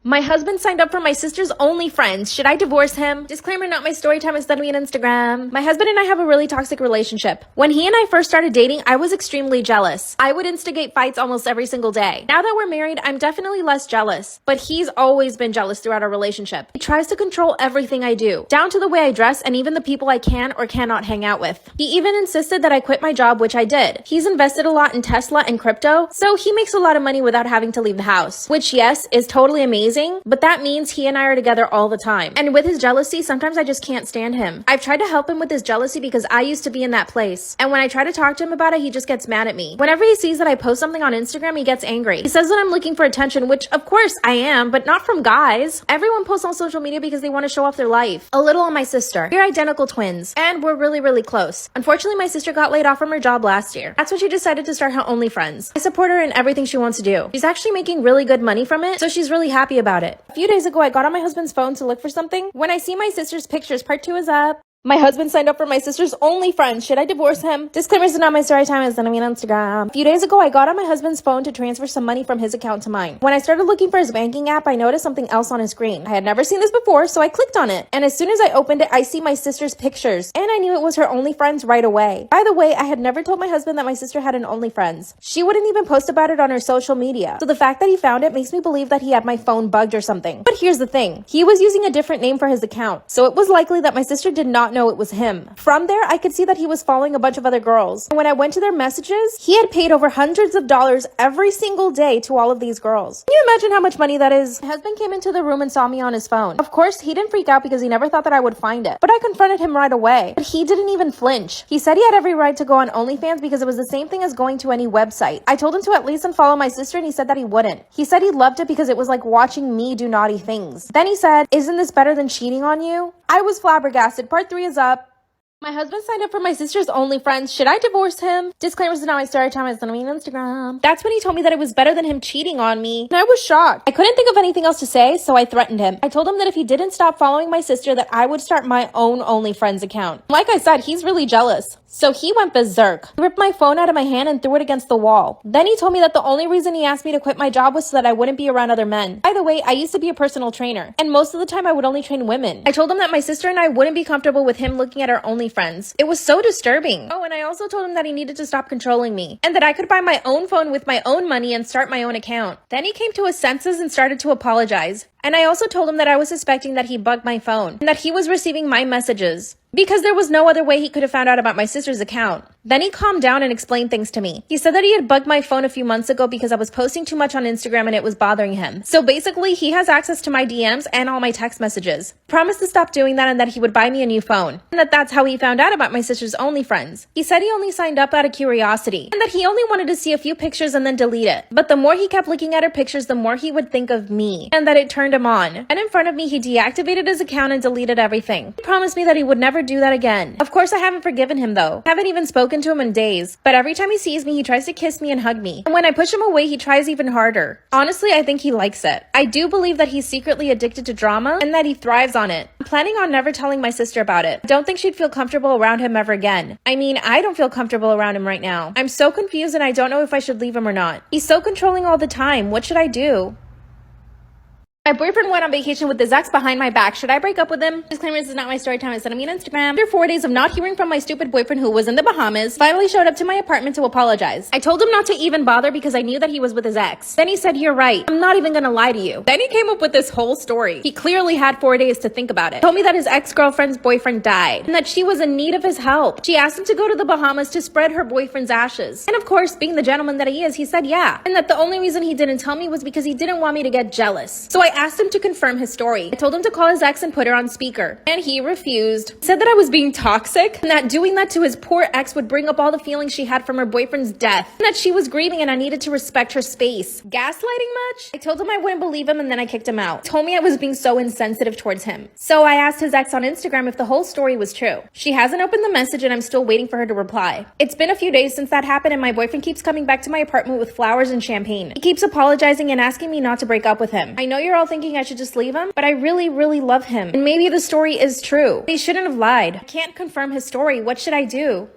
My husband signed up for my sister's OnlyFriends. Should I divorce him? Disclaimer, not my story time, instead of me on Instagram. My husband and I have a really toxic relationship. When he and I first started dating, I was extremely jealous. I would instigate fights almost every single day. Now that we're married, I'm definitely less jealous. But he's always been jealous throughout our relationship. He tries to control everything I do, down to the way I dress and even the people I can or cannot hang out with. He even insisted that I quit my job, which I did. He's invested a lot in Tesla and crypto, so he makes a lot of money without having to leave the house. Which, yes, is totally amazing. But that means he and I are together all the time. And with his jealousy, sometimes I just can't stand him. I've tried to help him with his jealousy because I used to be in that place. And when I try to talk to him about it, he just gets mad at me. Whenever he sees that I post something on Instagram, he gets angry. He says that I'm looking for attention, which of course I am, but not from guys. Everyone posts on social media because they want to show off their life. A little on my sister. We're identical twins. And we're really, really close. Unfortunately, my sister got laid off from her job last year. That's when she decided to start her OnlyFriends. I support her in everything she wants to do. She's actually making really good money from it, so she's really happy about it. A few days ago, I got on my husband's phone to look for something. When I see my sister's pictures, part 2 is up. My husband signed up for my sister's OnlyFriends. Should I divorce him? Disclaimers are not my story time, instead of me on Instagram. A few days ago, I got on my husband's phone to transfer some money from his account to mine. When I started looking for his banking app, I noticed something else on his screen. I had never seen this before, so I clicked on it. And as soon as I opened it, I see my sister's pictures. And I knew it was her OnlyFriends right away. By the way, I had never told my husband that my sister had an OnlyFriends. She wouldn't even post about it on her social media. So the fact that he found it makes me believe that he had my phone bugged or something. But here's the thing. He was using a different name for his account. So it was likely that my sister did not know it was him. From there, I could see that he was following a bunch of other girls. And when I went to their messages, he had paid over hundreds of dollars every single day to all of these girls. Can you imagine how much money that is? My husband came into the room and saw me on his phone. Of course, he didn't freak out because he never thought that I would find it. But I confronted him right away. But he didn't even flinch. He said he had every right to go on OnlyFans because it was the same thing as going to any website. I told him to at least unfollow my sister and he said that he wouldn't. He said he loved it because it was like watching me do naughty things. Then he said, "Isn't this better than cheating on you?" I was flabbergasted. Part 3 is up. My husband signed up for my sister's OnlyFriends. Should I divorce him? Disclaimers is not my story time. It's not me on Instagram. That's when he told me that it was better than him cheating on me. And I was shocked. I couldn't think of anything else to say, so I threatened him. I told him that if he didn't stop following my sister, that I would start my own OnlyFriends account. Like I said, he's really jealous. So he went berserk. He ripped my phone out of my hand and threw it against the wall. Then he told me that the only reason he asked me to quit my job was so that I wouldn't be around other men. By the way, I used to be a personal trainer, and most of the time I would only train women. I told him that my sister and I wouldn't be comfortable with him looking at our OnlyFriends. It was so disturbing. Oh, and I also told him that he needed to stop controlling me, and that I could buy my own phone with my own money and start my own account. Then he came to his senses and started to apologize. And I also told him that I was suspecting that he bugged my phone, and that he was receiving my messages, because there was no other way he could have found out about my sister's account. Then he calmed down and explained things to me. He said that he had bugged my phone a few months ago because I was posting too much on Instagram and it was bothering him. So basically, he has access to my DMs and all my text messages. Promised to stop doing that and that he would buy me a new phone. And that's how he found out about my sister's OnlyFriends. He said he only signed up out of curiosity, and that he only wanted to see a few pictures and then delete it. But the more he kept looking at her pictures, the more he would think of me, and that it turned him on. And in front of me, he deactivated his account and deleted everything. He promised me that he would never do that again. Of course, I haven't forgiven him though. I haven't even spoken to him in days. But every time he sees me, he tries to kiss me and hug me. And when I push him away, he tries even harder. Honestly, I think he likes it. I do believe that he's secretly addicted to drama and that he thrives on it. I'm planning on never telling my sister about it. I don't think she'd feel comfortable around him ever again. I mean, I don't feel comfortable around him right now. I'm so confused and I don't know if I should leave him or not. He's so controlling all the time. What should I do? My boyfriend went on vacation with his ex behind my back. Should I break up with him? Disclaimer, this is not my story time. It's not me on Instagram. After 4 days of not hearing from my stupid boyfriend who was in the Bahamas, finally showed up to my apartment to apologize. I told him not to even bother because I knew that he was with his ex. Then he said, "You're right. I'm not even gonna lie to you." Then he came up with this whole story. He clearly had 4 days to think about it. Told me that his ex-girlfriend's boyfriend died and that she was in need of his help. She asked him to go to the Bahamas to spread her boyfriend's ashes. And of course, being the gentleman that he is, he said yeah. And that the only reason he didn't tell me was because he didn't want me to get jealous. So I asked him to confirm his story. I told him to call his ex and put her on speaker, and he refused. He said that I was being toxic and that doing that to his poor ex would bring up all the feelings she had from her boyfriend's death, and that she was grieving and I needed to respect her space. Gaslighting much? I told him I wouldn't believe him and then I kicked him out. He told me I was being so insensitive towards him. So I asked his ex on Instagram if the whole story was true. She hasn't opened the message and I'm still waiting for her to reply. It's been a few days since that happened and my boyfriend keeps coming back to my apartment with flowers and champagne. He keeps apologizing and asking me not to break up with him. I know you're all thinking I should just leave him, but I really love him. And maybe the story is true. He shouldn't have lied. I can't confirm his story. What should I do?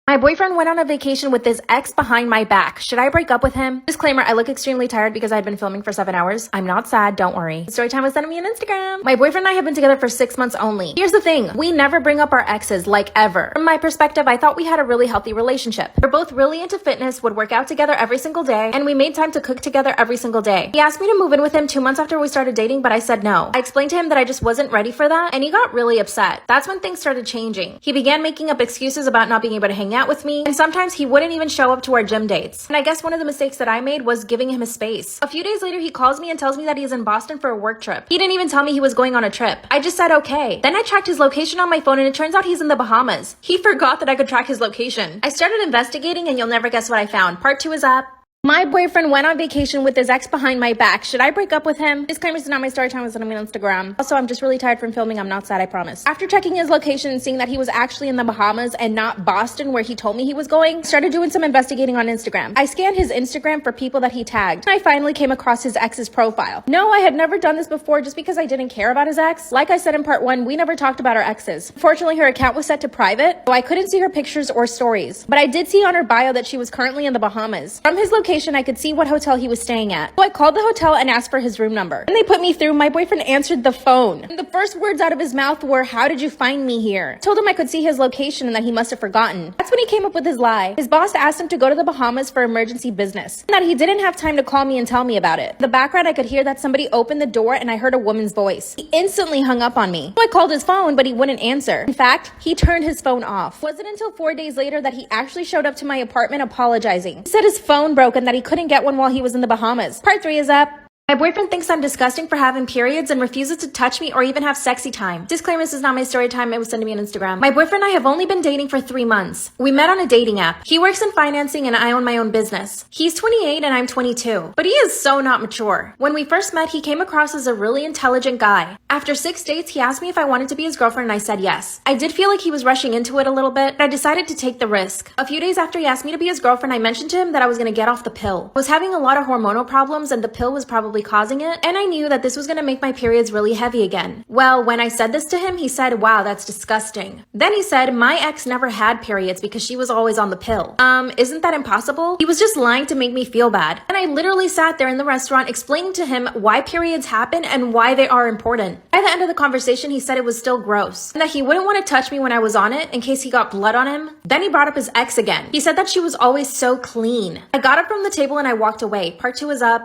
My boyfriend went on a vacation with his ex behind my back. Should I break up with him? Disclaimer, I look extremely tired because I've been filming for 7 hours. I'm not sad, don't worry. Storytime was sending me on Instagram. My boyfriend and I have been together for 6 months only. Here's the thing, we never bring up our exes, like ever. From my perspective, I thought we had a really healthy relationship. We're both really into fitness, would work out together every single day, and we made time to cook together every single day. He asked me to move in with him 2 months after we started dating, but I said no. I explained to him that I just wasn't ready for that, and he got really upset. That's when things started changing. He began making up excuses about not being able to hang out with me, and sometimes he wouldn't even show up to our gym dates. And I guess one of the mistakes that I made was giving him his space. A few days later, he calls me and tells me that he's in Boston for a work trip. He didn't even tell me he was going on a trip. I just said okay. Then I tracked his location on my phone and it turns out he's in the Bahamas. He forgot that I could track his location. I started investigating and you'll never guess what I found. Part 2 is up. My boyfriend went on vacation with his ex behind my back. Should I break up with him? Disclaimer, this is not my story time, it's on Instagram. Also, I'm just really tired from filming. I'm not sad, I promise. After checking his location and seeing that he was actually in the Bahamas and not Boston where he told me he was going, started doing some investigating on Instagram. I scanned his Instagram for people that he tagged. And I finally came across his ex's profile. No, I had never done this before just because I didn't care about his ex. Like I said in part 1, we never talked about our exes. Fortunately, her account was set to private, so I couldn't see her pictures or stories. But I did see on her bio that she was currently in the Bahamas. From his location, I could see what hotel he was staying at. So I called the hotel and asked for his room number. And they put me through. My boyfriend answered the phone. And the first words out of his mouth were, "How did you find me here?" I told him I could see his location and that he must have forgotten. That's when he came up with his lie. His boss asked him to go to the Bahamas for emergency business. And that he didn't have time to call me and tell me about it. In the background, I could hear that somebody opened the door and I heard a woman's voice. He instantly hung up on me. So I called his phone, but he wouldn't answer. In fact, he turned his phone off. It wasn't until 4 days later that he actually showed up to my apartment apologizing. He said his phone broke and that he couldn't get one while he was in the Bahamas. Part 3 is up. My boyfriend thinks I'm disgusting for having periods and refuses to touch me or even have sexy time. Disclaimer, this is not my story time. It was sent to me on Instagram. My boyfriend and I have only been dating for 3 months. We met on a dating app. He works in financing and I own my own business. He's 28 and I'm 22. But he is so not mature. When we first met, he came across as a really intelligent guy. After 6 dates, he asked me if I wanted to be his girlfriend and I said yes. I did feel like he was rushing into it a little bit, but I decided to take the risk. A few days after he asked me to be his girlfriend, I mentioned to him that I was going to get off the pill. I was having a lot of hormonal problems and the pill was probably causing it, and I knew that this was going to make my periods really heavy again. Well, when I said this to him, he said, "Wow, that's disgusting." Then he said, "My ex never had periods because she was always on the pill." Isn't that impossible? He was just lying to make me feel bad. And I literally sat there in the restaurant explaining to him why periods happen and why they are important. By the end of the conversation, he said it was still gross and that he wouldn't want to touch me when I was on it in case he got blood on him. Then he brought up his ex again. He said that she was always so clean. I got up from the table and I walked away. Part 2 is up.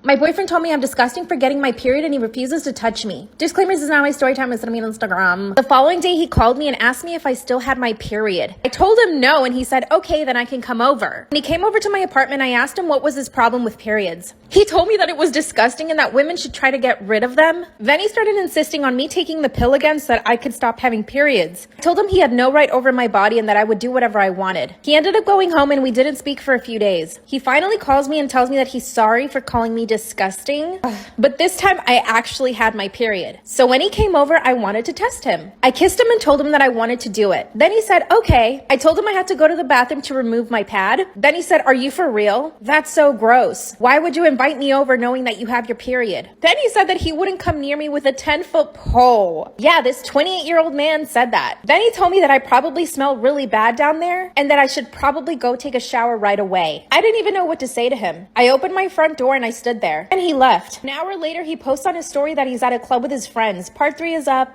My boyfriend told me I'm disgusting for getting my period and he refuses to touch me. Disclaimer, this is not my story time, it's on me on Instagram. The following day, he called me and asked me if I still had my period. I told him no and he said, "Okay, then I can come over." When he came over to my apartment, I asked him what was his problem with periods. He told me that it was disgusting and that women should try to get rid of them. Then he started insisting on me taking the pill again so that I could stop having periods. I told him he had no right over my body and that I would do whatever I wanted. He ended up going home and we didn't speak for a few days. He finally calls me and tells me that he's sorry for calling me disgusting. But this time I actually had my period. So when he came over, I wanted to test him. I kissed him and told him that I wanted to do it. Then he said, "Okay." I told him I had to go to the bathroom to remove my pad. Then he said, "Are you for real? That's so gross. Why would you invite me over knowing that you have your period?" Then he said that he wouldn't come near me with a 10-foot pole. Yeah, this 28-year-old man said that. Then he told me that I probably smell really bad down there and that I should probably go take a shower right away. I didn't even know what to say to him. I opened my front door and I stood there. And he left. An hour later, he posts on his story that he's at a club with his friends. Part 3 is up.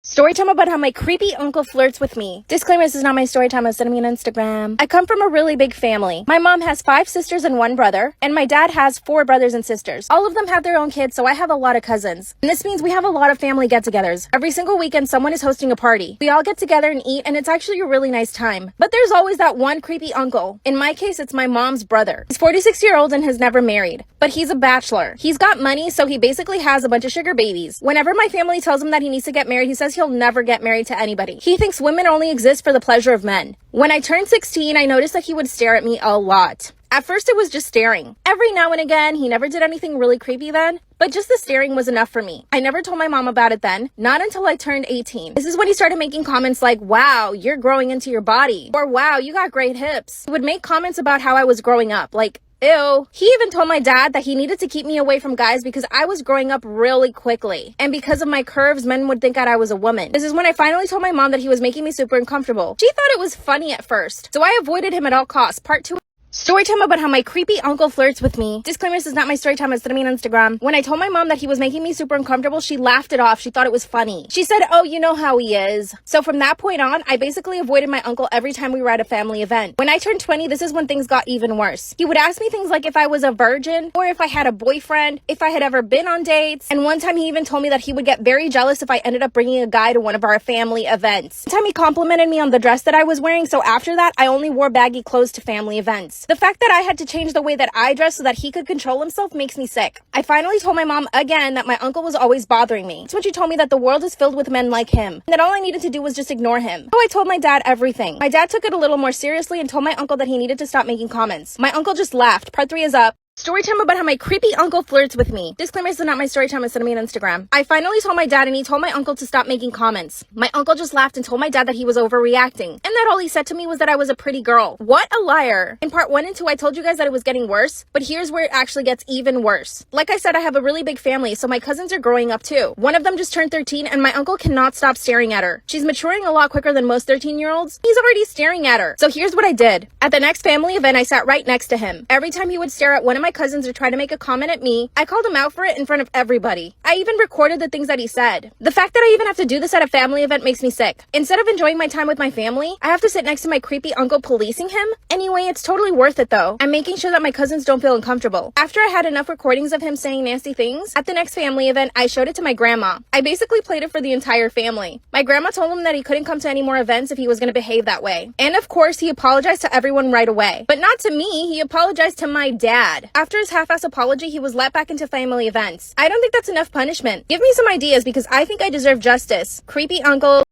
Story time about how my creepy uncle flirts with me. Disclaimer, this is not my story time. Send me on Instagram. I come from a really big family. My mom has 5 sisters and 1 brother, and my dad has 4 brothers and sisters. All of them have their own kids, so I have a lot of cousins. And this means we have a lot of family get-togethers. Every single weekend, someone is hosting a party. We all get together and eat, and it's actually a really nice time. But there's always that one creepy uncle. In my case, it's my mom's brother. He's 46-year-old and has never married, but he's a bachelor. He's got money, so he basically has a bunch of sugar babies. Whenever my family tells him that he needs to get married, he says he'll never get married to anybody. He thinks women only exist for the pleasure of men. When I turned 16, I noticed that he would stare at me a lot. At first, it was just staring. Every now and again, he never did anything really creepy then, but just the staring was enough for me. I never told my mom about it then, not until I turned 18. This is when he started making comments like, "Wow, you're growing into your body," or "Wow, you got great hips." He would make comments about how I was growing up, like, Ew. He even told my dad that he needed to keep me away from guys because I was growing up really quickly. And because of my curves, men would think that I was a woman. This is when I finally told my mom that he was making me super uncomfortable. She thought it was funny at first, so I avoided him at all costs. Part 2. Story time about how my creepy uncle flirts with me. Disclaimer, this is not my story time, it's me on Instagram. When I told my mom that he was making me super uncomfortable, she laughed it off. She thought it was funny. She said, oh, you know how he is. So from that point on, I basically avoided my uncle every time we were at a family event. When I turned 20, this is when things got even worse. He would ask me things like if I was a virgin, or if I had a boyfriend, if I had ever been on dates. And one time he even told me that he would get very jealous if I ended up bringing a guy to one of our family events. One time he complimented me on the dress that I was wearing, so after that, I only wore baggy clothes to family events. The fact that I had to change the way that I dress so that he could control himself makes me sick. I finally told my mom again that my uncle was always bothering me. It's when she told me that the world is filled with men like him, and that all I needed to do was just ignore him. So I told my dad everything. My dad took it a little more seriously and told my uncle that he needed to stop making comments. My uncle just laughed. Part 3 is up. Story time about how my creepy uncle flirts with me. Disclaimer, this is not my story time, it's me on Instagram. I finally told my dad and he told my uncle to stop making comments. My uncle just laughed and told my dad that he was overreacting. And that all he said to me was that I was a pretty girl. What a liar. In part 1 and 2, I told you guys that it was getting worse, but here's where it actually gets even worse. Like I said, I have a really big family, so my cousins are growing up too. One of them just turned 13 and my uncle cannot stop staring at her. She's maturing a lot quicker than most 13-year-olds. He's already staring at her. So here's what I did. At the next family event, I sat right next to him. Every time he would stare at one of my cousins or try to make a comment at me, I called him out for it in front of everybody. I even recorded the things that he said. The fact that I even have to do this at a family event makes me sick. Instead of enjoying my time with my family, I have to sit next to my creepy uncle policing him. Anyway, it's totally worth it though. I'm making sure that my cousins don't feel uncomfortable. After I had enough recordings of him saying nasty things, at the next family event, I showed it to my grandma. I basically played it for the entire family. My grandma told him that he couldn't come to any more events if he was going to behave that way. And of course, he apologized to everyone right away. But not to me, he apologized to my dad. After his half-ass apology, he was let back into family events. I don't think that's enough punishment. Give me some ideas because I think I deserve justice. Creepy uncle.